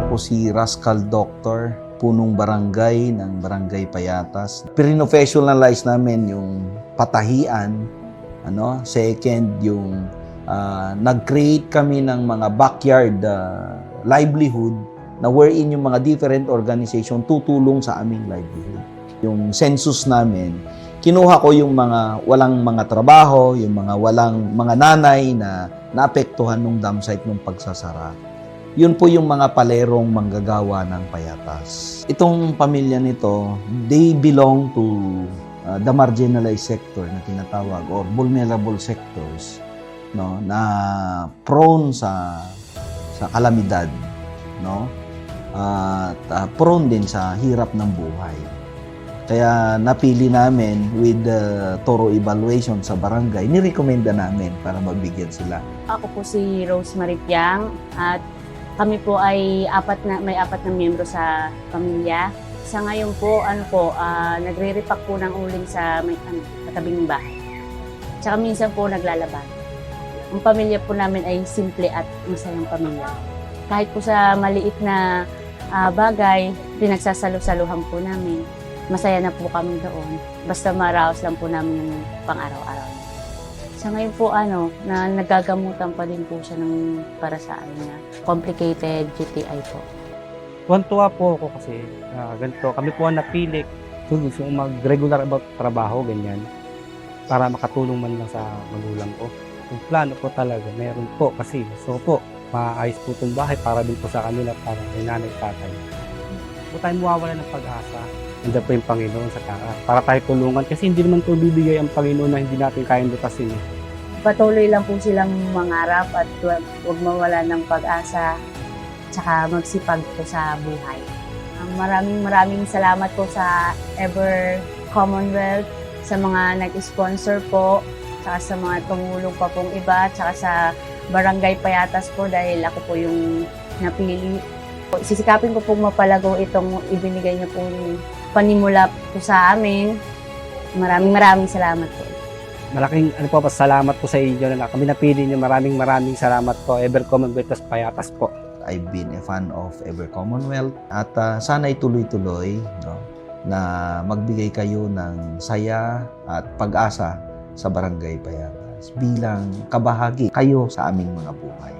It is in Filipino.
Ako si Rascal Doctor, punong barangay ng Barangay Payatas. Pinofessionalize namin yung patahian. Second, yung nag-create kami ng mga backyard livelihood na wherein yung mga different organization tutulong sa aming livelihood. Yung census namin, kinuha ko yung mga walang mga trabaho, yung mga walang mga nanay na naapektuhan ng dam site ng pagsasara. Yun po yung mga palerong manggagawa ng Payatas. Itong pamilya nito, they belong to the marginalized sector na tinatawag or vulnerable sectors, no, na prone sa kalamidad, no, at prone din sa hirap ng buhay. Kaya napili namin with the thorough evaluation sa barangay, nirekomenda namin para mabigyan sila. Ako po si Rosemary Piang at kami po ay may apat na miyembro sa pamilya. Sa ngayon po, nagre-repack po ng uling sa may katabing bahay. Tsaka minsan po naglalaban. Ang pamilya po namin ay simple at masayang pamilya. Kahit po sa maliit na bagay, pinagsasalo-saluhan po namin. Masaya na po kami doon. Basta maraos lang po namin yung pang-araw-araw. Sa ngayon po, na nagagamutan pa din po siya para sa niya. Complicated GTI po. Tuwan-tuwa po ako kasi ganito. Kami po ang napili. Gusto kong mag-regular about trabaho, ganyan. Para makatulong man lang sa magulang ko. Yung plano po talaga, meron po kasi. So po, maayos po itong bahay para din po sa kanila, para may nanay tatay. Po tayo mawawala ng pag-asa. Nandiyan po yung Panginoon sa taas. Para tayo tulungan kasi hindi naman po bibigay ang Panginoon na hindi natin kayang lutasin. Patuloy lang po silang mangarap at huwag mawala ng pag-asa tsaka magsipag po sa buhay. Maraming salamat po sa Ever Commonwealth, sa mga nag-sponsor po, tsaka sa mga tumulong pa pong iba, tsaka sa Barangay Payatas po dahil ako po yung napili. Sisikapin ko pong mapalago itong ibinigay niyo pong panimula po sa amin. Maraming salamat po. Malaking pasalamat po sa inyo na kami napili niyo. Maraming salamat po. Ever Commonwealth Payatas po. I've been a fan of Ever Commonwealth at sana'y tuloy-tuloy, no, na magbigay kayo ng saya at pag-asa sa Barangay Payatas bilang kabahagi kayo sa aming mga buhay.